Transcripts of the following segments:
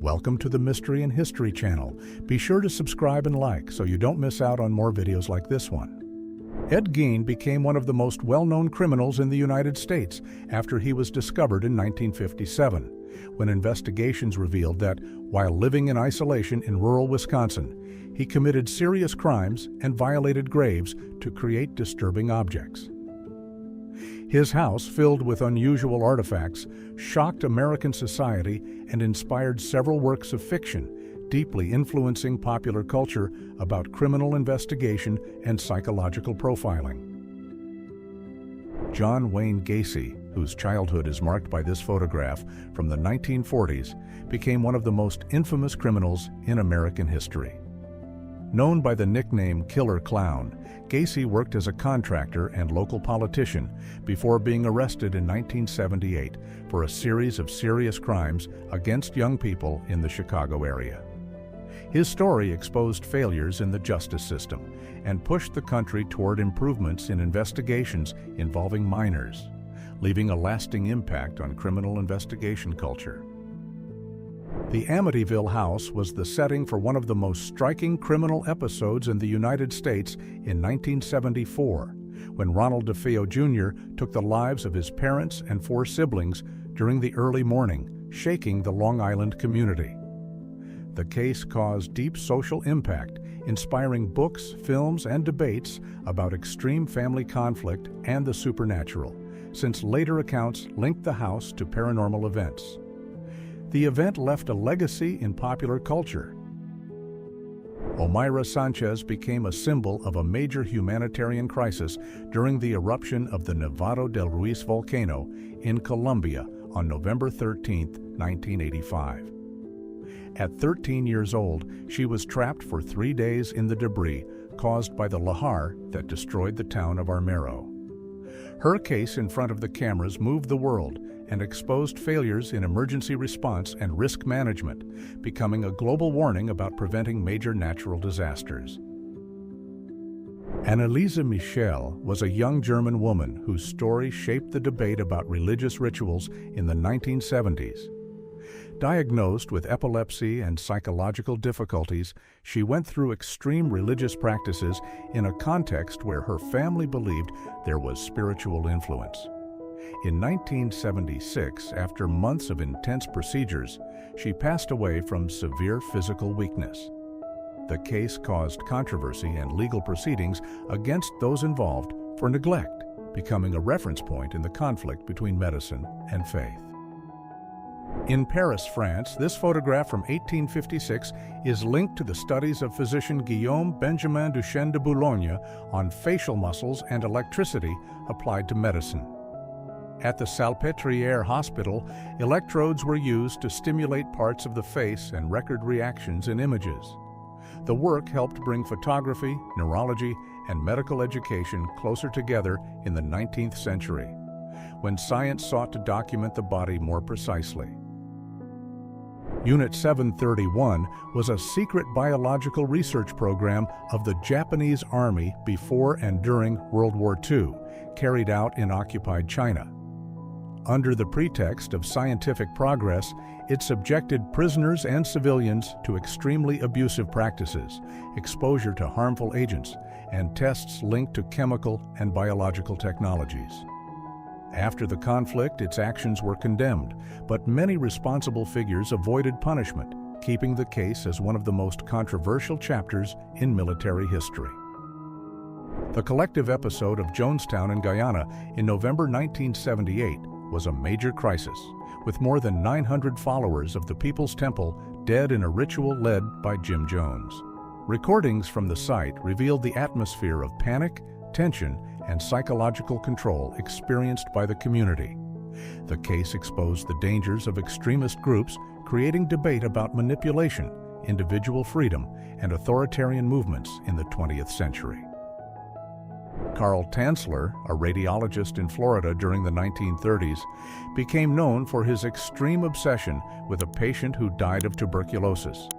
Welcome to the Mystery and History channel. Be sure to subscribe and like so you don't miss out on more videos like this one. Ed Gein became one of the most well-known criminals in the United States after he was discovered in 1957, when investigations revealed that, while living in isolation in rural Wisconsin, he committed serious crimes and violated graves to create disturbing objects. His house, filled with unusual artifacts, shocked American society and inspired several works of fiction, deeply influencing popular culture about criminal investigation and psychological profiling. John Wayne Gacy, whose childhood is marked by this photograph from the 1940s, became one of the most infamous criminals in American history. Known by the nickname Killer Clown, Gacy worked as a contractor and local politician before being arrested in 1978 for a series of serious crimes against young people in the Chicago area. His story exposed failures in the justice system and pushed the country toward improvements in investigations involving minors, leaving a lasting impact on criminal investigation culture. The Amityville house was the setting for one of the most striking criminal episodes in the United States in 1974, when Ronald DeFeo Jr. took the lives of his parents and 4 siblings during the early morning, shaking the Long Island community. The case caused deep social impact, inspiring books, films, and debates about extreme family conflict and the supernatural, since later accounts linked the house to paranormal events. The event left a legacy in popular culture. Omaira Sanchez became a symbol of a major humanitarian crisis during the eruption of the Nevado del Ruiz volcano in Colombia on November 13, 1985. At 13 years old, she was trapped for 3 days in the debris caused by the lahar that destroyed the town of Armero. Her case in front of the cameras moved the world and exposed failures in emergency response and risk management, becoming a global warning about preventing major natural disasters. Anneliese Michel was a young German woman whose story shaped the debate about religious rituals in the 1970s. Diagnosed with epilepsy and psychological difficulties, she went through extreme religious practices in a context where her family believed there was spiritual influence. In 1976, after months of intense procedures, she passed away from severe physical weakness. The case caused controversy and legal proceedings against those involved for neglect, becoming a reference point in the conflict between medicine and faith. In Paris, France, this photograph from 1856 is linked to the studies of physician Guillaume Benjamin Duchenne de Boulogne on facial muscles and electricity applied to medicine. At the Salpêtrière Hospital, electrodes were used to stimulate parts of the face and record reactions in images. The work helped bring photography, neurology, and medical education closer together in the 19th century, when science sought to document the body more precisely. Unit 731 was a secret biological research program of the Japanese Army before and during World War II, carried out in occupied China. Under the pretext of scientific progress, it subjected prisoners and civilians to extremely abusive practices, exposure to harmful agents, and tests linked to chemical and biological technologies. After the conflict, its actions were condemned, but many responsible figures avoided punishment, keeping the case as one of the most controversial chapters in military history. The collective episode of Jonestown in Guyana in November 1978 was a major crisis, with more than 900 followers of the People's Temple dead in a ritual led by Jim Jones. Recordings from the site revealed the atmosphere of panic, tension, and psychological control experienced by the community. The case exposed the dangers of extremist groups, creating debate about manipulation, individual freedom, and authoritarian movements in the 20th century. Carl Tanzler, a radiologist in Florida during the 1930s, became known for his extreme obsession with a patient who died of tuberculosis.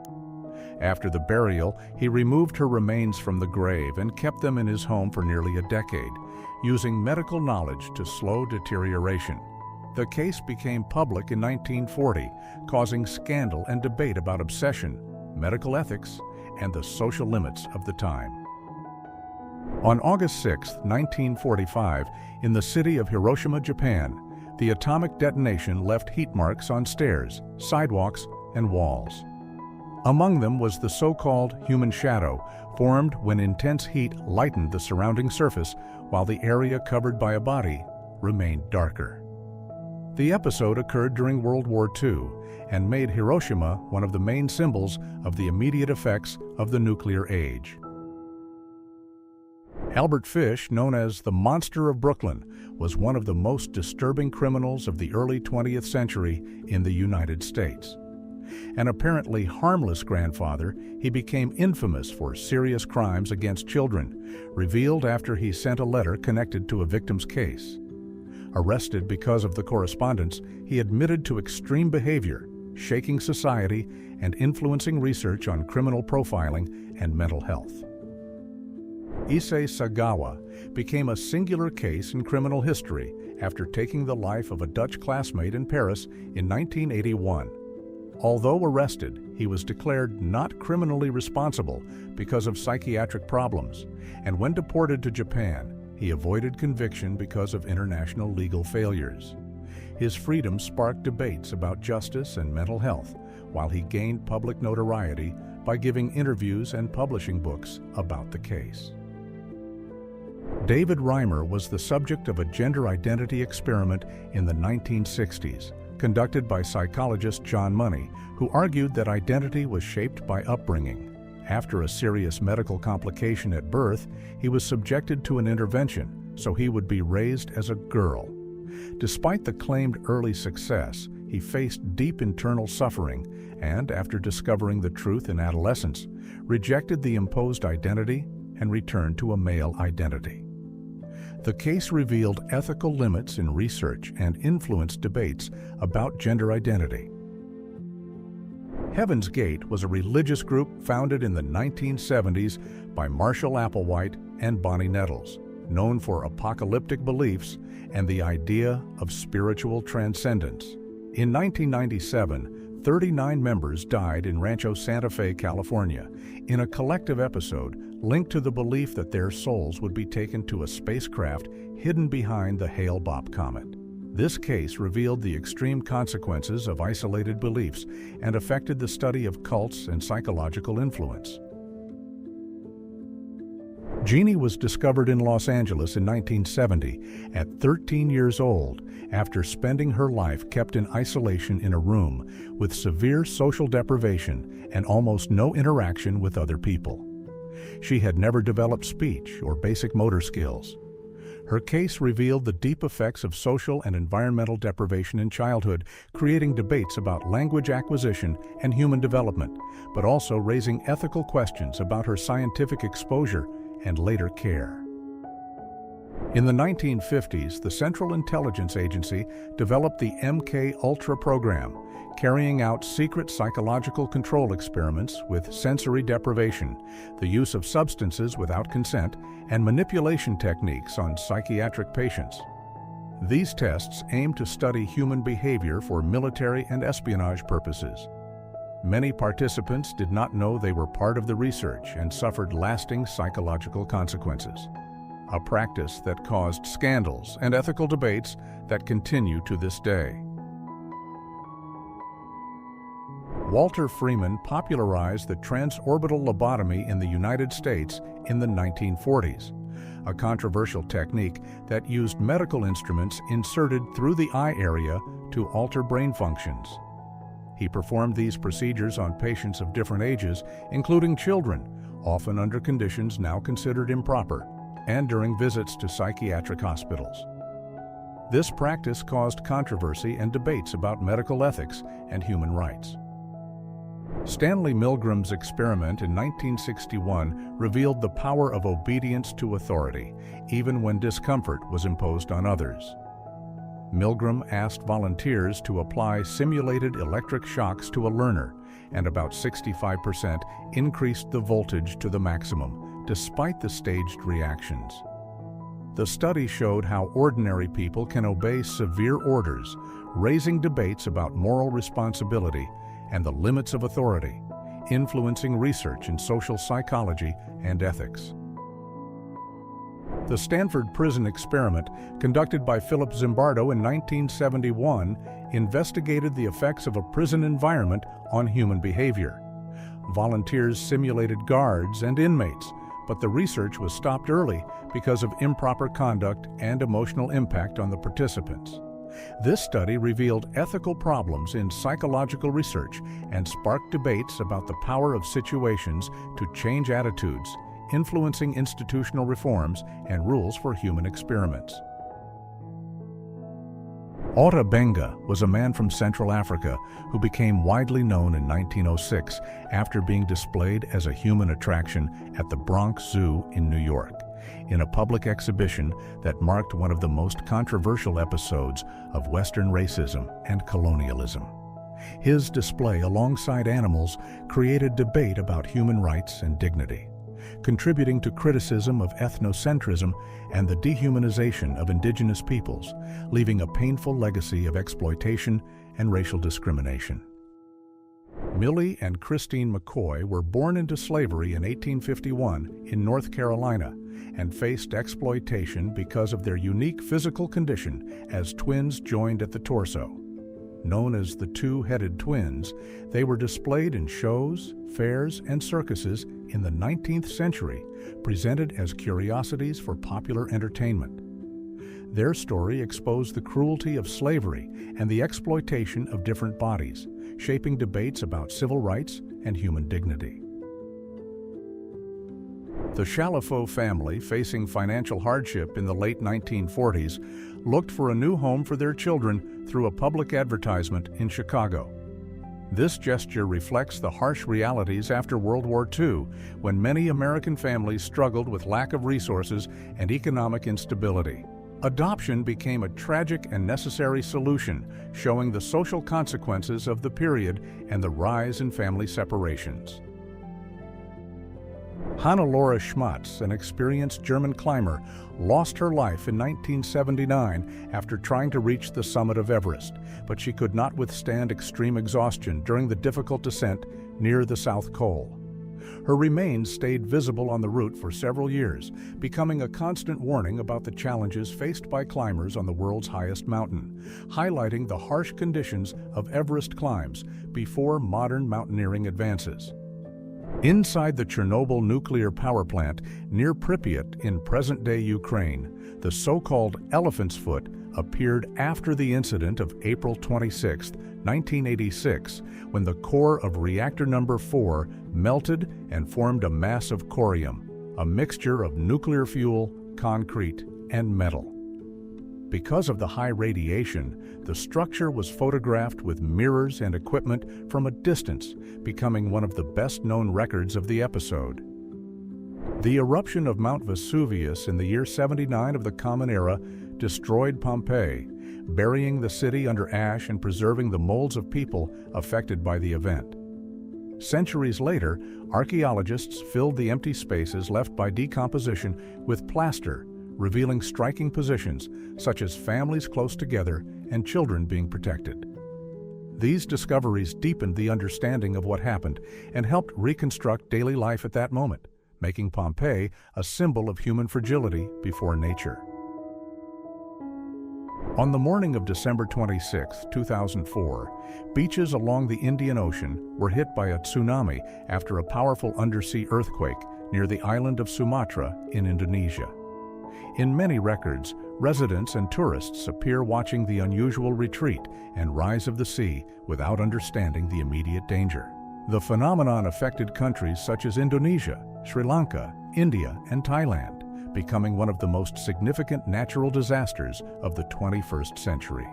After the burial, he removed her remains from the grave and kept them in his home for nearly a decade, using medical knowledge to slow deterioration. The case became public in 1940, causing scandal and debate about obsession, medical ethics, and the social limits of the time. On August 6, 1945, in the city of Hiroshima, Japan, the atomic detonation left heat marks on stairs, sidewalks, and walls. Among them was the so-called human shadow, formed when intense heat lightened the surrounding surface while the area covered by a body remained darker. The episode occurred during World War II and made Hiroshima one of the main symbols of the immediate effects of the nuclear age. Albert Fish, known as the Monster of Brooklyn, was one of the most disturbing criminals of the early 20th century in the United States. An apparently harmless grandfather, he became infamous for serious crimes against children, revealed after he sent a letter connected to a victim's case. Arrested because of the correspondence, he admitted to extreme behavior, shaking society and influencing research on criminal profiling and mental health. Issei Sagawa became a singular case in criminal history after taking the life of a Dutch classmate in Paris in 1981. Although arrested, he was declared not criminally responsible because of psychiatric problems, and when deported to Japan, he avoided conviction because of international legal failures. His freedom sparked debates about justice and mental health, while he gained public notoriety by giving interviews and publishing books about the case. David Reimer was the subject of a gender identity experiment in the 1960s, conducted by psychologist John Money, who argued that identity was shaped by upbringing. After a serious medical complication at birth, he was subjected to an intervention, so he would be raised as a girl. Despite the claimed early success, he faced deep internal suffering and, after discovering the truth in adolescence, rejected the imposed identity and returned to a male identity. The case revealed ethical limits in research and influenced debates about gender identity. Heaven's Gate was a religious group founded in the 1970s by Marshall Applewhite and Bonnie Nettles, known for apocalyptic beliefs and the idea of spiritual transcendence. In 1997, 39 members died in Rancho Santa Fe, California, in a collective episode linked to the belief that their souls would be taken to a spacecraft hidden behind the Hale-Bopp comet. This case revealed the extreme consequences of isolated beliefs and affected the study of cults and psychological influence. Jeannie was discovered in Los Angeles in 1970 at 13 years old after spending her life kept in isolation in a room with severe social deprivation and almost no interaction with other people. She had never developed speech or basic motor skills. Her case revealed the deep effects of social and environmental deprivation in childhood, creating debates about language acquisition and human development, but also raising ethical questions about her scientific exposure and later care. In the 1950s, the Central Intelligence Agency developed the MK-Ultra program, carrying out secret psychological control experiments with sensory deprivation, the use of substances without consent, and manipulation techniques on psychiatric patients. These tests aim to study human behavior for military and espionage purposes. Many participants did not know they were part of the research and suffered lasting psychological consequences, a practice that caused scandals and ethical debates that continue to this day. Walter Freeman popularized the transorbital lobotomy in the United States in the 1940s, a controversial technique that used medical instruments inserted through the eye area to alter brain functions. He performed these procedures on patients of different ages, including children, often under conditions now considered improper, and during visits to psychiatric hospitals. This practice caused controversy and debates about medical ethics and human rights. Stanley Milgram's experiment in 1961 revealed the power of obedience to authority, even when discomfort was imposed on others. Milgram asked volunteers to apply simulated electric shocks to a learner, and about 65% increased the voltage to the maximum, despite the staged reactions. The study showed how ordinary people can obey severe orders, raising debates about moral responsibility and the limits of authority, influencing research in social psychology and ethics. The Stanford Prison Experiment, conducted by Philip Zimbardo in 1971, investigated the effects of a prison environment on human behavior. Volunteers simulated guards and inmates, but the research was stopped early because of improper conduct and emotional impact on the participants. This study revealed ethical problems in psychological research and sparked debates about the power of situations to change attitudes, influencing institutional reforms and rules for human experiments. Ota Benga was a man from Central Africa who became widely known in 1906 after being displayed as a human attraction at the Bronx Zoo in New York, in a public exhibition that marked one of the most controversial episodes of Western racism and colonialism. His display alongside animals created debate about human rights and dignity, contributing to criticism of ethnocentrism and the dehumanization of indigenous peoples, leaving a painful legacy of exploitation and racial discrimination. Millie and Christine McCoy were born into slavery in 1851 in North Carolina and faced exploitation because of their unique physical condition as twins joined at the torso. Known as the two-headed twins, they were displayed in shows, fairs, and circuses in the 19th century, presented as curiosities for popular entertainment. Their story exposed the cruelty of slavery and the exploitation of different bodies, shaping debates about civil rights and human dignity. The Chalifot family, facing financial hardship in the late 1940s, looked for a new home for their children through a public advertisement in Chicago. This gesture reflects the harsh realities after World War II, when many American families struggled with lack of resources and economic instability. Adoption became a tragic and necessary solution, showing the social consequences of the period and the rise in family separations. Hannelore Schmatz, an experienced German climber, lost her life in 1979 after trying to reach the summit of Everest, but she could not withstand extreme exhaustion during the difficult descent near the South Pole. Her remains stayed visible on the route for several years, becoming a constant warning about the challenges faced by climbers on the world's highest mountain, highlighting the harsh conditions of Everest climbs before modern mountaineering advances. Inside the Chernobyl nuclear power plant near Pripyat in present-day Ukraine, the so-called Elephant's Foot appeared after the incident of April 26, 1986, when the core of reactor number 4 melted and formed a mass of corium, a mixture of nuclear fuel, concrete, and metal. Because of the high radiation, the structure was photographed with mirrors and equipment from a distance, becoming one of the best-known records of the episode. The eruption of Mount Vesuvius in the year 79 of the Common Era destroyed Pompeii, burying the city under ash and preserving the molds of people affected by the event. Centuries later, archaeologists filled the empty spaces left by decomposition with plaster, revealing striking positions such as families close together and children being protected. These discoveries deepened the understanding of what happened and helped reconstruct daily life at that moment, making Pompeii a symbol of human fragility before nature. On the morning of December 26, 2004, beaches along the Indian Ocean were hit by a tsunami after a powerful undersea earthquake near the island of Sumatra in Indonesia. In many records, residents and tourists appear watching the unusual retreat and rise of the sea without understanding the immediate danger. The phenomenon affected countries such as Indonesia, Sri Lanka, India, and Thailand, becoming one of the most significant natural disasters of the 21st century.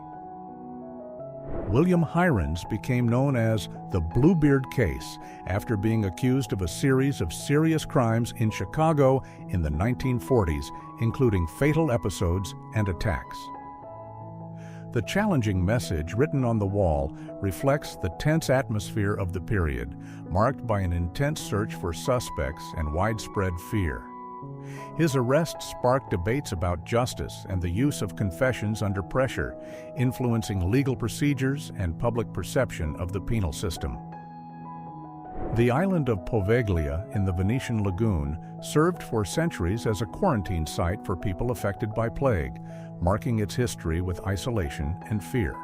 William Hirons became known as the Bluebeard Case after being accused of a series of serious crimes in Chicago in the 1940s, including fatal episodes and attacks. The challenging message written on the wall reflects the tense atmosphere of the period, marked by an intense search for suspects and widespread fear. His arrest sparked debates about justice and the use of confessions under pressure, influencing legal procedures and public perception of the penal system. The island of Poveglia in the Venetian lagoon served for centuries as a quarantine site for people affected by plague, marking its history with isolation and fear.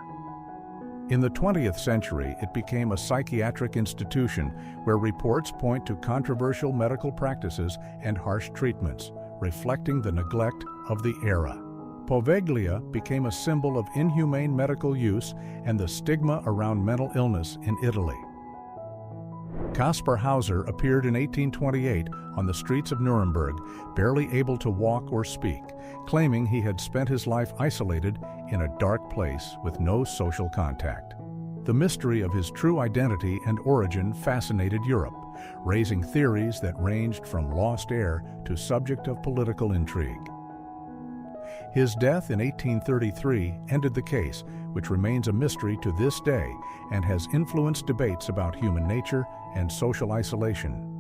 In the 20th century, it became a psychiatric institution where reports point to controversial medical practices and harsh treatments, reflecting the neglect of the era. Poveglia became a symbol of inhumane medical use and the stigma around mental illness in Italy. Caspar Hauser appeared in 1828 on the streets of Nuremberg, barely able to walk or speak, claiming he had spent his life isolated in a dark place with no social contact. The mystery of his true identity and origin fascinated Europe, raising theories that ranged from lost heir to subject of political intrigue. His death in 1833 ended the case, which remains a mystery to this day and has influenced debates about human nature and social isolation.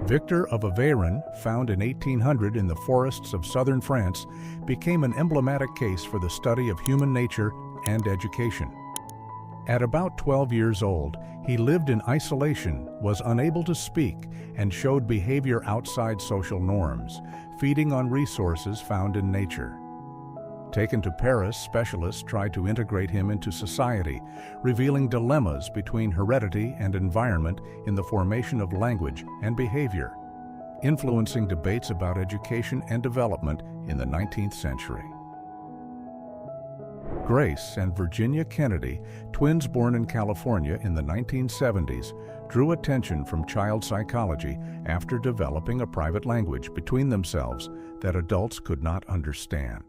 Victor of Aveyron, found in 1800 in the forests of southern France, became an emblematic case for the study of human nature and education. At about 12 years old, he lived in isolation, was unable to speak, and showed behavior outside social norms, feeding on resources found in nature. Taken to Paris, specialists tried to integrate him into society, revealing dilemmas between heredity and environment in the formation of language and behavior, influencing debates about education and development in the 19th century. Grace and Virginia Kennedy, twins born in California in the 1970s, drew attention from child psychology after developing a private language between themselves that adults could not understand.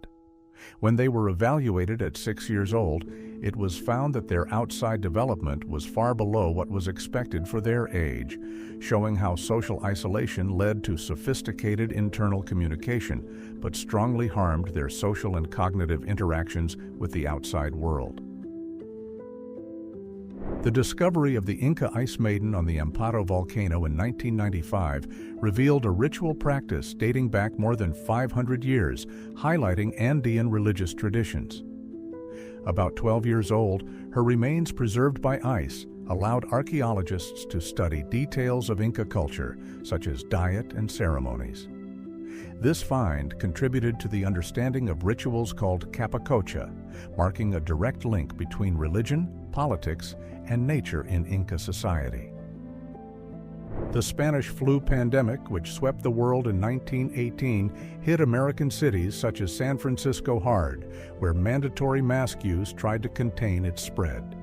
When they were evaluated at 6 years old, it was found that their outside development was far below what was expected for their age, showing how social isolation led to sophisticated internal communication, but strongly harmed their social and cognitive interactions with the outside world. The discovery of the Inca Ice Maiden on the Amparo volcano in 1995 revealed a ritual practice dating back more than 500 years, highlighting Andean religious traditions. About 12 years old, her remains preserved by ice allowed archaeologists to study details of Inca culture, such as diet and ceremonies. This find contributed to the understanding of rituals called capacocha, marking a direct link between religion, politics, and nature in Inca society. The Spanish flu pandemic, which swept the world in 1918, hit American cities such as San Francisco hard, where mandatory mask use tried to contain its spread.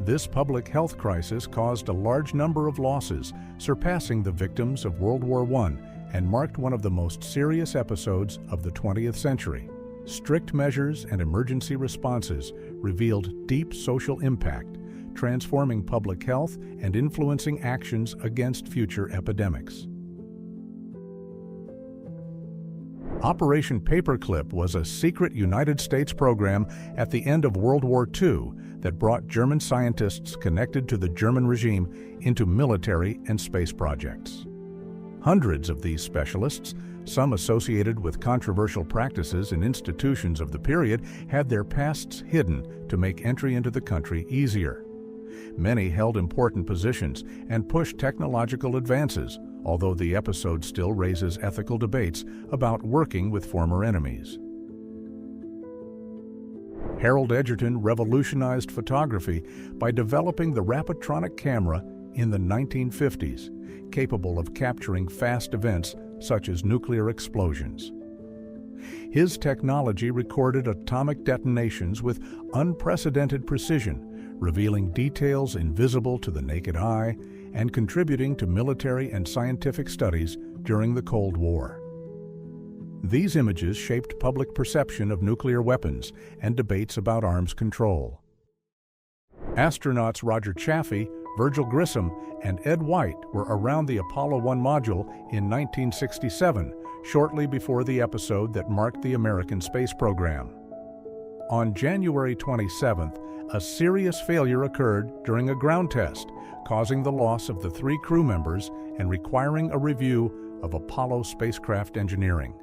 This public health crisis caused a large number of losses, surpassing the victims of World War I, and marked one of the most serious episodes of the 20th century. Strict measures and emergency responses revealed deep social impact, transforming public health and influencing actions against future epidemics. Operation Paperclip was a secret United States program at the end of World War II that brought German scientists connected to the German regime into military and space projects. Hundreds of these specialists, some associated with controversial practices in institutions of the period, had their pasts hidden to make entry into the country easier. Many held important positions and pushed technological advances, although the episode still raises ethical debates about working with former enemies. Harold Edgerton revolutionized photography by developing the Rapatronic camera in the 1950s, capable of capturing fast events such as nuclear explosions. His technology recorded atomic detonations with unprecedented precision, revealing details invisible to the naked eye and contributing to military and scientific studies during the Cold War. These images shaped public perception of nuclear weapons and debates about arms control. Astronauts Roger Chaffee, Virgil Grissom, and Ed White were around the Apollo 1 module in 1967, shortly before the episode that marked the American space program. On January 27th, a serious failure occurred during a ground test, causing the loss of the 3 crew members and requiring a review of Apollo spacecraft engineering.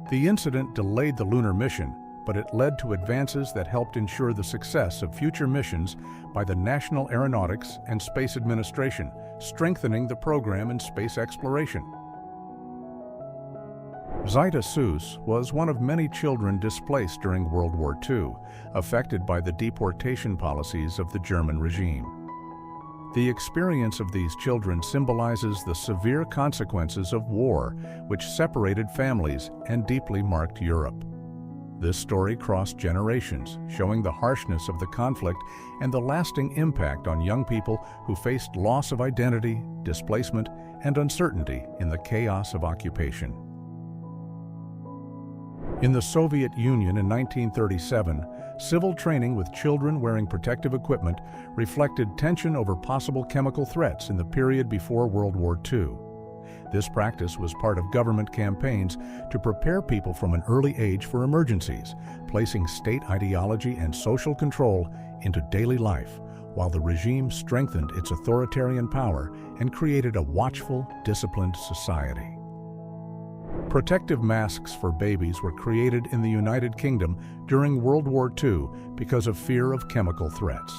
The incident delayed the lunar mission, but it led to advances that helped ensure the success of future missions by the National Aeronautics and Space Administration, strengthening the program in space exploration. Zita Seuss was one of many children displaced during World War II, affected by the deportation policies of the German regime. The experience of these children symbolizes the severe consequences of war, which separated families and deeply marked Europe. This story crossed generations, showing the harshness of the conflict and the lasting impact on young people who faced loss of identity, displacement, and uncertainty in the chaos of occupation. In the Soviet Union in 1937, civil training with children wearing protective equipment reflected tension over possible chemical threats in the period before World War II. This practice was part of government campaigns to prepare people from an early age for emergencies, placing state ideology and social control into daily life, while the regime strengthened its authoritarian power and created a watchful, disciplined society. Protective masks for babies were created in the United Kingdom during World War II because of fear of chemical threats.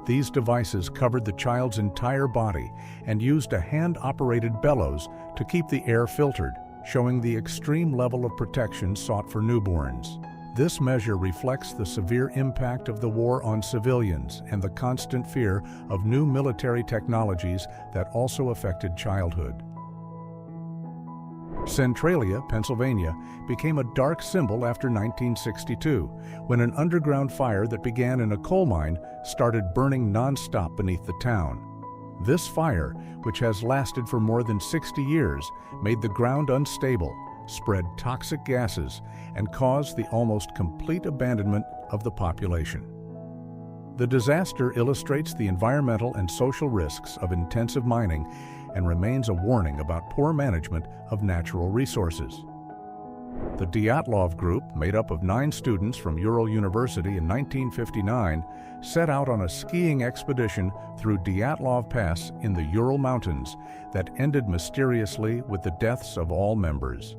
These devices covered the child's entire body and used a hand-operated bellows to keep the air filtered, showing the extreme level of protection sought for newborns. This measure reflects the severe impact of the war on civilians and the constant fear of new military technologies that also affected childhood. Centralia, Pennsylvania, became a dark symbol after 1962, when an underground fire that began in a coal mine started burning non-stop beneath the town. This fire, which has lasted for more than 60 years, made the ground unstable, spread toxic gases, and caused the almost complete abandonment of the population. The disaster illustrates the environmental and social risks of intensive mining and remains a warning about poor management of natural resources. The Dyatlov Group, made up of 9 students from Ural University in 1959, set out on a skiing expedition through Dyatlov Pass in the Ural Mountains that ended mysteriously with the deaths of all members.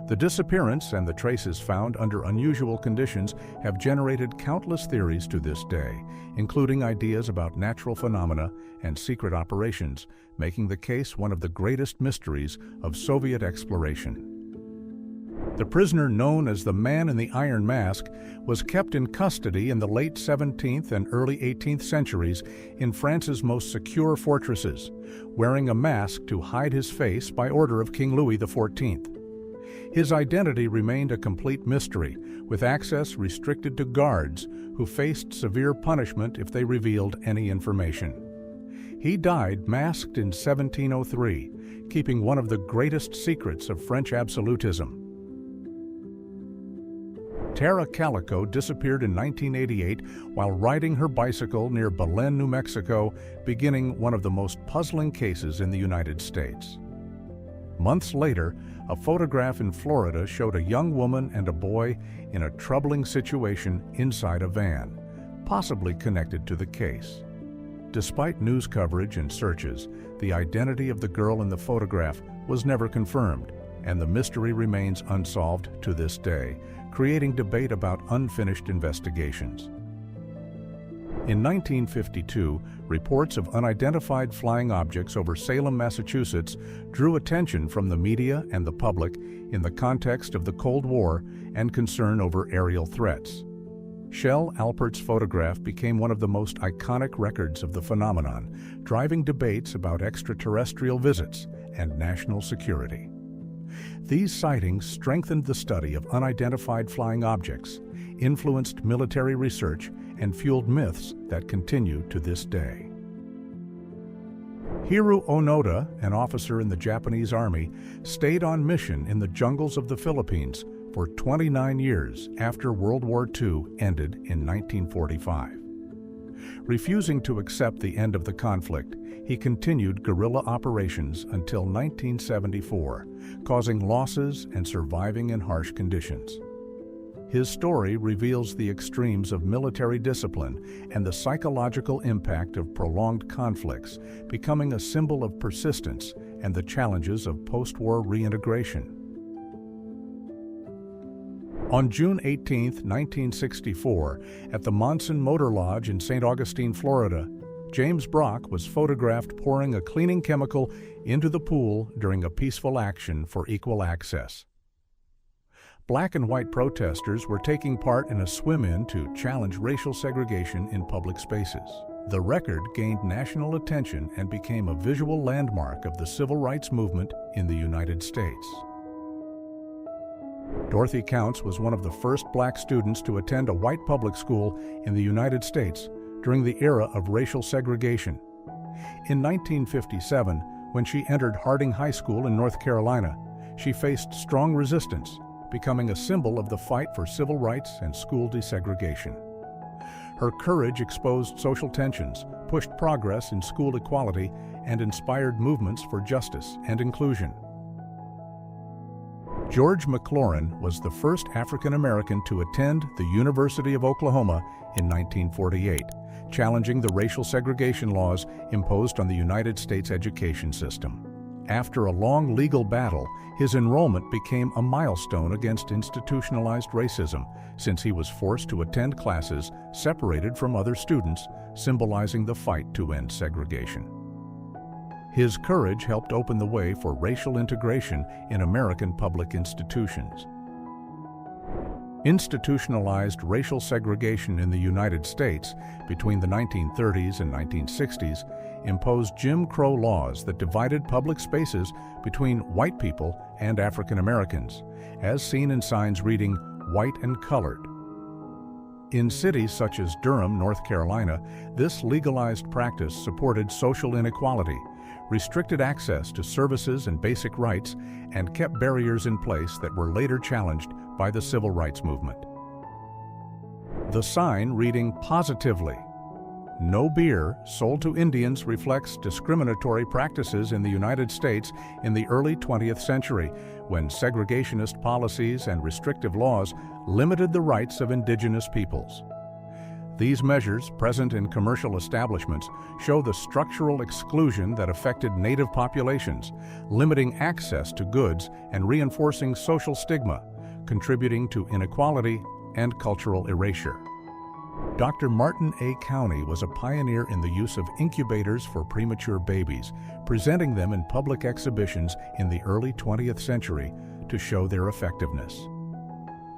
The disappearance and the traces found under unusual conditions have generated countless theories to this day, including ideas about natural phenomena and secret operations, making the case one of the greatest mysteries of Soviet exploration. The prisoner known as the Man in the Iron Mask was kept in custody in the late 17th and early 18th centuries in France's most secure fortresses, wearing a mask to hide his face by order of King Louis XIV. His identity remained a complete mystery, with access restricted to guards who faced severe punishment if they revealed any information. He died masked in 1703, keeping one of the greatest secrets of French absolutism. Tara Calico disappeared in 1988 while riding her bicycle near Belen, New Mexico, beginning one of the most puzzling cases in the United States. Months later, a photograph in Florida showed a young woman and a boy in a troubling situation inside a van, possibly connected to the case. Despite news coverage and searches, the identity of the girl in the photograph was never confirmed, and the mystery remains unsolved to this day, creating debate about unfinished investigations. In 1952, reports of unidentified flying objects over Salem, Massachusetts drew attention from the media and the public in the context of the Cold War and concern over aerial threats. Shel Alpert's photograph became one of the most iconic records of the phenomenon, driving debates about extraterrestrial visits and national security. These sightings strengthened the study of unidentified flying objects, influenced military research, and fueled myths that continue to this day. Hiro Onoda, an officer in the Japanese Army, stayed on mission in the jungles of the Philippines for 29 years after World War II ended in 1945. Refusing to accept the end of the conflict, he continued guerrilla operations until 1974, causing losses and surviving in harsh conditions. His story reveals the extremes of military discipline and the psychological impact of prolonged conflicts, becoming a symbol of persistence and the challenges of post-war reintegration. On June 18, 1964, at the Monson Motor Lodge in St. Augustine, Florida, James Brock was photographed pouring a cleaning chemical into the pool during a peaceful action for equal access. Black and white protesters were taking part in a swim-in to challenge racial segregation in public spaces. The record gained national attention and became a visual landmark of the civil rights movement in the United States. Dorothy Counts was one of the first black students to attend a white public school in the United States during the era of racial segregation. In 1957, when she entered Harding High School in North Carolina, she faced strong resistance, becoming a symbol of the fight for civil rights and school desegregation. Her courage exposed social tensions, pushed progress in school equality, and inspired movements for justice and inclusion. George McLaurin was the first African American to attend the University of Oklahoma in 1948, challenging the racial segregation laws imposed on the United States education system. After a long legal battle, his enrollment became a milestone against institutionalized racism, since he was forced to attend classes separated from other students, symbolizing the fight to end segregation. His courage helped open the way for racial integration in American public institutions. Institutionalized racial segregation in the United States between the 1930s and 1960s imposed Jim Crow laws that divided public spaces between white people and African Americans, as seen in signs reading "white and colored." In cities such as Durham, North Carolina, this legalized practice supported social inequality, restricted access to services and basic rights, and kept barriers in place that were later challenged by the civil rights movement. The sign reading "Positively, No Beer Sold to Indians" reflects discriminatory practices in the United States in the early 20th century, when segregationist policies and restrictive laws limited the rights of indigenous peoples. These measures, present in commercial establishments, show the structural exclusion that affected Native populations, limiting access to goods and reinforcing social stigma, contributing to inequality and cultural erasure. Dr. Martin A. County was a pioneer in the use of incubators for premature babies, presenting them in public exhibitions in the early 20th century to show their effectiveness.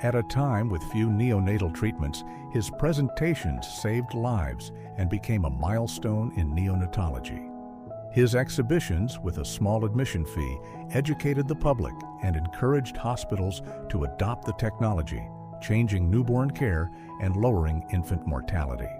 At a time with few neonatal treatments, his presentations saved lives and became a milestone in neonatology. His exhibitions, with a small admission fee, educated the public and encouraged hospitals to adopt the technology, changing newborn care and lowering infant mortality.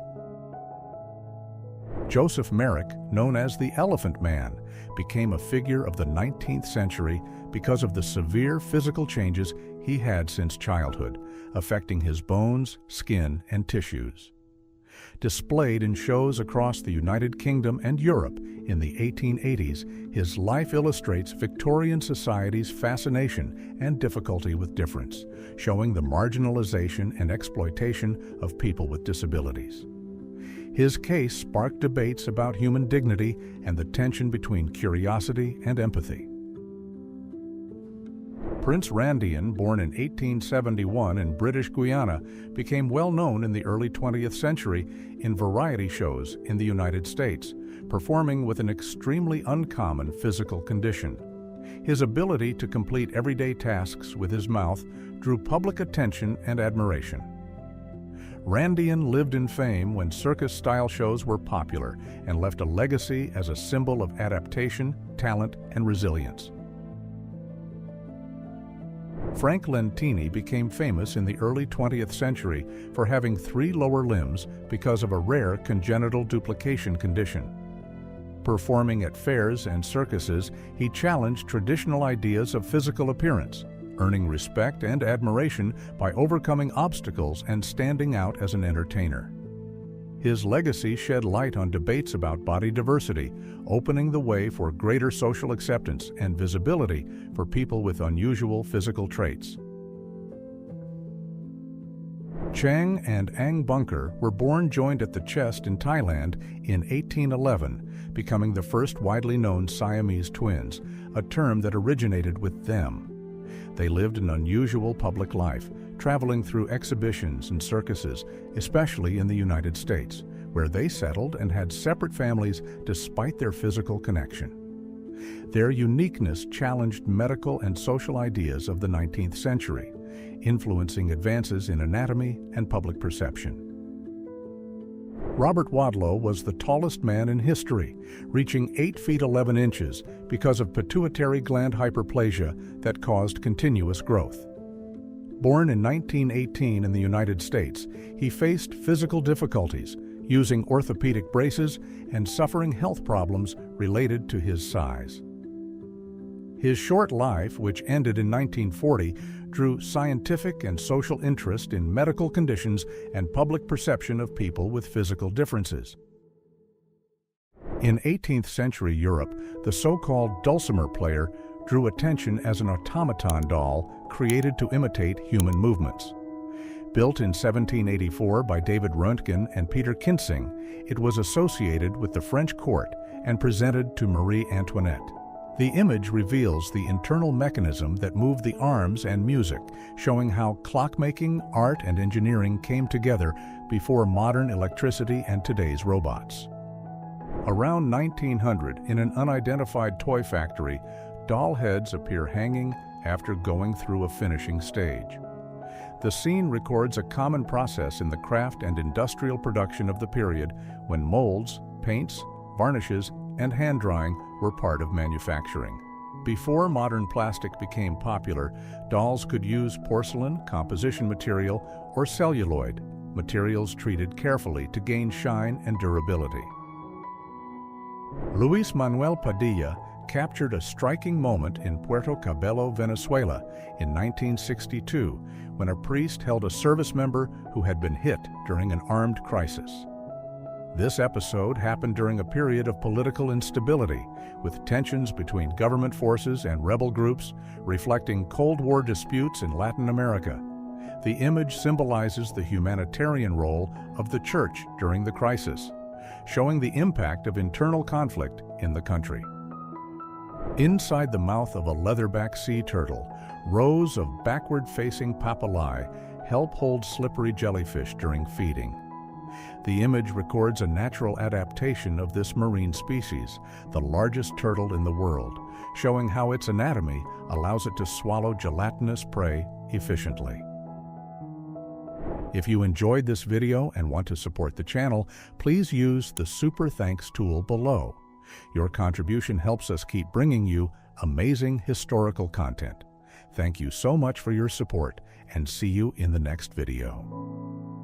Joseph Merrick, known as the Elephant Man, became a figure of the 19th century because of the severe physical changes he had since childhood, affecting his bones, skin, and tissues. Displayed in shows across the United Kingdom and Europe in the 1880s, his life illustrates Victorian society's fascination and difficulty with difference, showing the marginalization and exploitation of people with disabilities. His case sparked debates about human dignity and the tension between curiosity and empathy. Prince Randian, born in 1871 in British Guiana, became well known in the early 20th century in variety shows in the United States, performing with an extremely uncommon physical condition. His ability to complete everyday tasks with his mouth drew public attention and admiration. Randian lived in fame when circus-style shows were popular and left a legacy as a symbol of adaptation, talent, and resilience. Frank Lentini became famous in the early 20th century for having 3 lower limbs because of a rare congenital duplication condition. Performing at fairs and circuses, he challenged traditional ideas of physical appearance, earning respect and admiration by overcoming obstacles and standing out as an entertainer. His legacy shed light on debates about body diversity, opening the way for greater social acceptance and visibility for people with unusual physical traits. Chang and Ang Bunker were born joined at the chest in Thailand in 1811, becoming the first widely known Siamese twins, a term that originated with them. They lived an unusual public life, traveling through exhibitions and circuses, especially in the United States, where they settled and had separate families despite their physical connection. Their uniqueness challenged medical and social ideas of the 19th century, influencing advances in anatomy and public perception. Robert Wadlow was the tallest man in history, reaching 8 feet 11 inches because of pituitary gland hyperplasia that caused continuous growth. Born in 1918 in the United States, he faced physical difficulties, using orthopedic braces and suffering health problems related to his size. His short life, which ended in 1940, drew scientific and social interest in medical conditions and public perception of people with physical differences. In 18th century Europe, the so-called dulcimer player drew attention as an automaton doll created to imitate human movements. Built in 1784 by David Röntgen and Peter Kinsing, it was associated with the French court and presented to Marie Antoinette. The image reveals the internal mechanism that moved the arms and music, showing how clockmaking, art, and engineering came together before modern electricity and today's robots. Around 1900, in an unidentified toy factory, doll heads appear hanging after going through a finishing stage. The scene records a common process in the craft and industrial production of the period when molds, paints, varnishes, and hand drying were part of manufacturing. Before modern plastic became popular, dolls could use porcelain, composition material, or celluloid, materials treated carefully to gain shine and durability. Luis Manuel Padilla captured a striking moment in Puerto Cabello, Venezuela in 1962 when a priest held a service member who had been hit during an armed crisis. This episode happened during a period of political instability, with tensions between government forces and rebel groups, reflecting Cold War disputes in Latin America. The image symbolizes the humanitarian role of the Church during the crisis, showing the impact of internal conflict in the country. Inside the mouth of a leatherback sea turtle, rows of backward-facing papillae help hold slippery jellyfish during feeding. The image records a natural adaptation of this marine species, the largest turtle in the world, showing how its anatomy allows it to swallow gelatinous prey efficiently. If you enjoyed this video and want to support the channel, please use the Super Thanks tool below. Your contribution helps us keep bringing you amazing historical content. Thank you so much for your support, and see you in the next video.